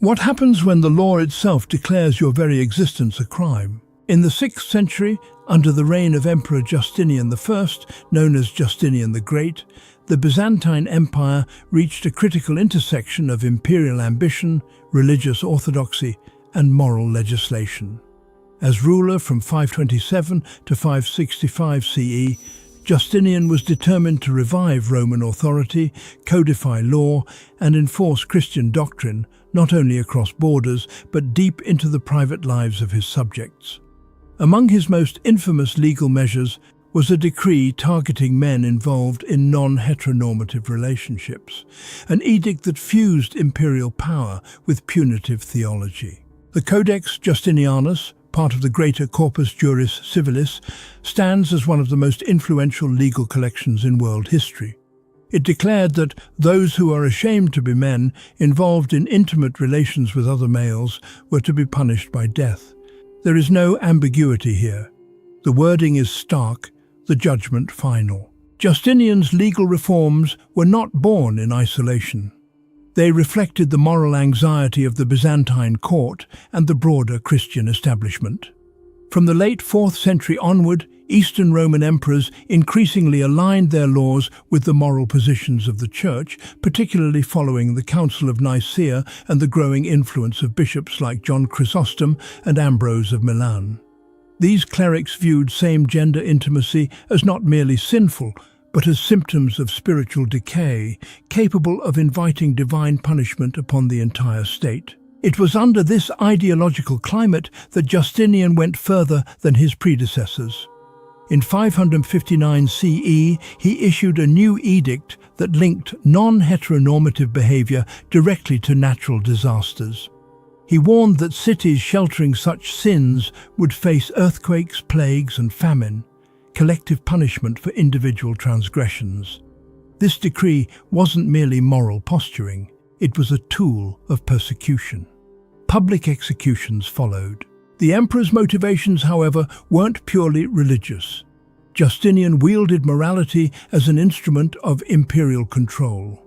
What happens when the law itself declares your very existence a crime? In the 6th century, under the reign of Emperor Justinian I, known as Justinian the Great, the Byzantine Empire reached a critical intersection of imperial ambition, religious orthodoxy, and moral legislation. As ruler from 527 to 565 CE, Justinian was determined to revive Roman authority, codify law, and enforce Christian doctrine, not only across borders, but deep into the private lives of his subjects. Among his most infamous legal measures was a decree targeting men involved in non-heteronormative relationships, an edict that fused imperial power with punitive theology. The Codex Justinianus, part of the greater Corpus Juris Civilis, stands as one of the most influential legal collections in world history. It declared that those who are ashamed to be men involved in intimate relations with other males were to be punished by death. There is no ambiguity here. The wording is stark, the judgment final. Justinian's legal reforms were not born in isolation. They reflected the moral anxiety of the Byzantine court and the broader Christian establishment. From the late 4th century onward, Eastern Roman emperors increasingly aligned their laws with the moral positions of the Church, particularly following the Council of Nicaea and the growing influence of bishops like John Chrysostom and Ambrose of Milan. These clerics viewed same-gender intimacy as not merely sinful, but as symptoms of spiritual decay, capable of inviting divine punishment upon the entire state. It was under this ideological climate that Justinian went further than his predecessors. In 559 CE, he issued a new edict that linked non-heteronormative behavior directly to natural disasters. He warned that cities sheltering such sins would face earthquakes, plagues, and famine, collective punishment for individual transgressions. This decree wasn't merely moral posturing, it was a tool of persecution. Public executions followed. The emperor's motivations, however, weren't purely religious. Justinian wielded morality as an instrument of imperial control.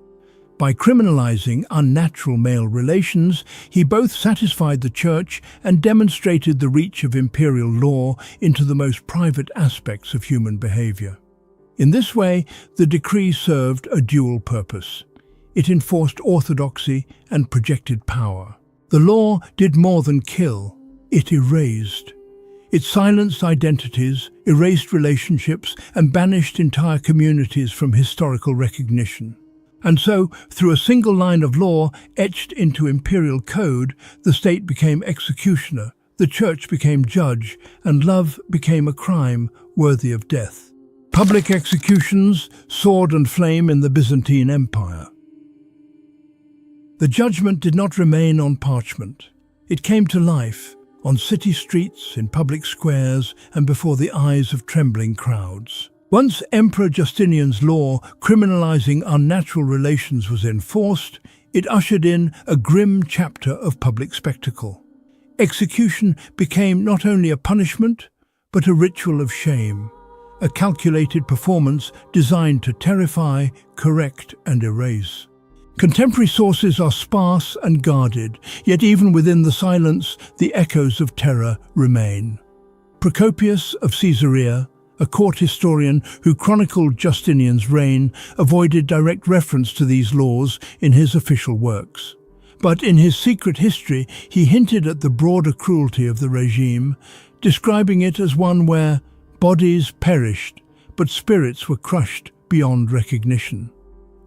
By criminalizing unnatural male relations, he both satisfied the Church and demonstrated the reach of imperial law into the most private aspects of human behavior. In this way, the decree served a dual purpose. It enforced orthodoxy and projected power. The law did more than kill, it erased. It silenced identities, erased relationships, and banished entire communities from historical recognition. And so, through a single line of law etched into imperial code, the state became executioner, the Church became judge, and love became a crime worthy of death. Public executions, sword and flame in the Byzantine Empire. The judgment did not remain on parchment. It came to life, on city streets, in public squares, and before the eyes of trembling crowds. Once Emperor Justinian's law criminalizing unnatural relations was enforced, it ushered in a grim chapter of public spectacle. Execution became not only a punishment, but a ritual of shame, a calculated performance designed to terrify, correct, and erase. Contemporary sources are sparse and guarded, yet even within the silence, the echoes of terror remain. Procopius of Caesarea, a court historian who chronicled Justinian's reign, avoided direct reference to these laws in his official works. But in his secret history, he hinted at the broader cruelty of the regime, describing it as one where bodies perished, but spirits were crushed beyond recognition.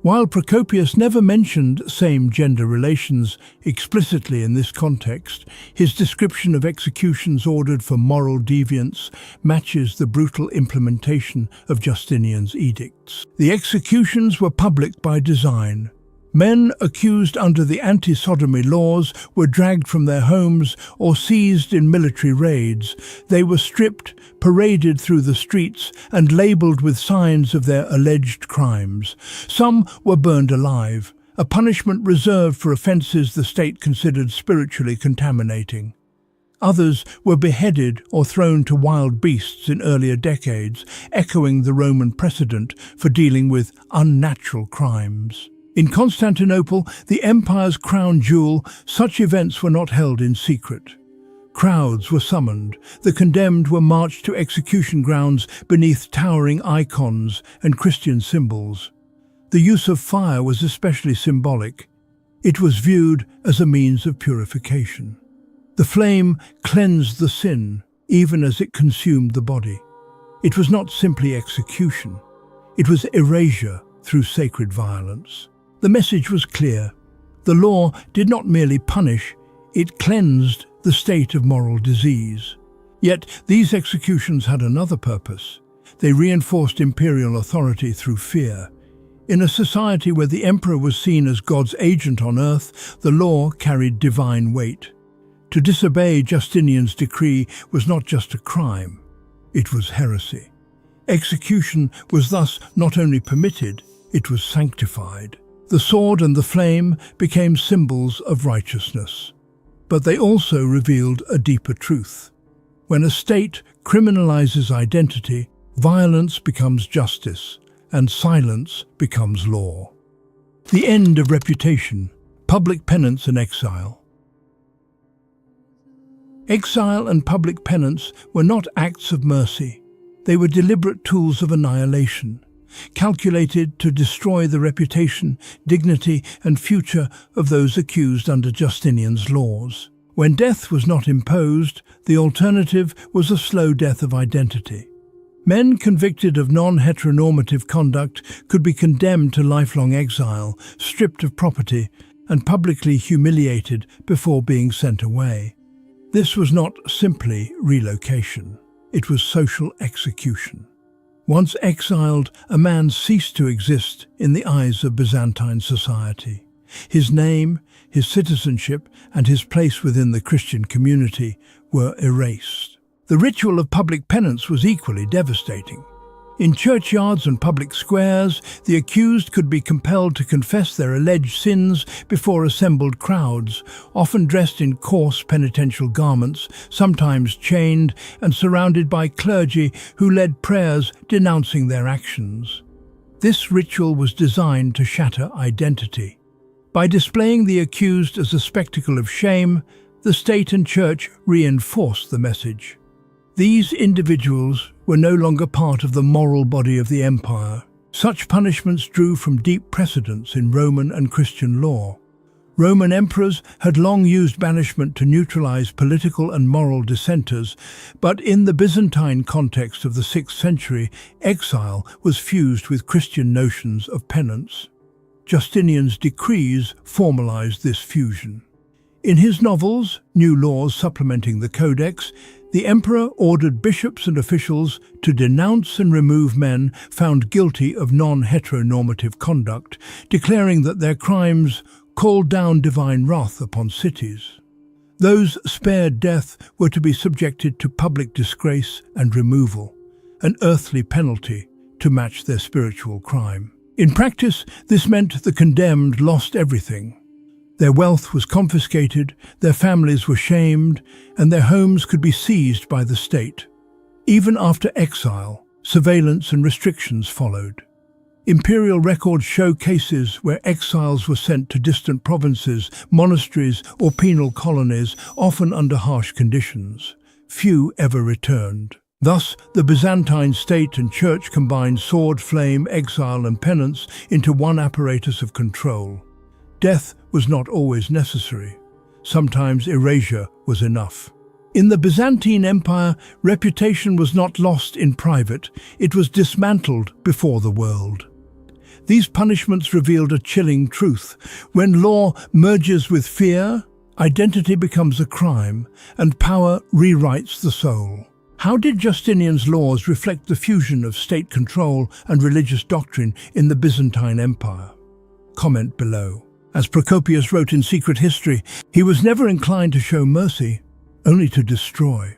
While Procopius never mentioned same-gender relations explicitly in this context, his description of executions ordered for moral deviance matches the brutal implementation of Justinian's edicts. The executions were public by design. Men accused under the anti-sodomy laws were dragged from their homes or seized in military raids. They were stripped, paraded through the streets, and labelled with signs of their alleged crimes. Some were burned alive, a punishment reserved for offences the state considered spiritually contaminating. Others were beheaded or thrown to wild beasts in earlier decades, echoing the Roman precedent for dealing with unnatural crimes. In Constantinople, the empire's crown jewel, such events were not held in secret. Crowds were summoned, the condemned were marched to execution grounds beneath towering icons and Christian symbols. The use of fire was especially symbolic. It was viewed as a means of purification. The flame cleansed the sin, even as it consumed the body. It was not simply execution. It was erasure through sacred violence. The message was clear. The law did not merely punish, it cleansed the state of moral disease. Yet these executions had another purpose. They reinforced imperial authority through fear. In a society where the emperor was seen as God's agent on earth, the law carried divine weight. To disobey Justinian's decree was not just a crime, it was heresy. Execution was thus not only permitted, it was sanctified. The sword and the flame became symbols of righteousness. But they also revealed a deeper truth. When a state criminalizes identity, violence becomes justice, and silence becomes law. The end of reputation, public penance and exile. Exile and public penance were not acts of mercy. They were deliberate tools of annihilation, calculated to destroy the reputation, dignity, and future of those accused under Justinian's laws. When death was not imposed, the alternative was a slow death of identity. Men convicted of non-heteronormative conduct could be condemned to lifelong exile, stripped of property, and publicly humiliated before being sent away. This was not simply relocation. It was social execution. Once exiled, a man ceased to exist in the eyes of Byzantine society. His name, his citizenship, and his place within the Christian community were erased. The ritual of public penance was equally devastating. In churchyards and public squares, the accused could be compelled to confess their alleged sins before assembled crowds, often dressed in coarse penitential garments, sometimes chained and surrounded by clergy who led prayers denouncing their actions. This ritual was designed to shatter identity. By displaying the accused as a spectacle of shame, the state and church reinforced the message. These individuals were no longer part of the moral body of the empire. Such punishments drew from deep precedents in Roman and Christian law. Roman emperors had long used banishment to neutralize political and moral dissenters, but in the Byzantine context of the 6th century, exile was fused with Christian notions of penance. Justinian's decrees formalized this fusion. In his novels, New Laws Supplementing the Codex, the emperor ordered bishops and officials to denounce and remove men found guilty of non-heteronormative conduct, declaring that their crimes called down divine wrath upon cities. Those spared death were to be subjected to public disgrace and removal, an earthly penalty to match their spiritual crime. In practice, this meant the condemned lost everything. Their wealth was confiscated, their families were shamed, and their homes could be seized by the state. Even after exile, surveillance and restrictions followed. Imperial records show cases where exiles were sent to distant provinces, monasteries, or penal colonies, often under harsh conditions. Few ever returned. Thus, the Byzantine state and church combined sword, flame, exile, and penance into one apparatus of control. Death was not always necessary. Sometimes erasure was enough. In the Byzantine Empire, reputation was not lost in private, it was dismantled before the world. These punishments revealed a chilling truth. When law merges with fear, identity becomes a crime, and power rewrites the soul. How did Justinian's laws reflect the fusion of state control and religious doctrine in the Byzantine Empire? Comment below. As Procopius wrote in Secret History, he was never inclined to show mercy, only to destroy.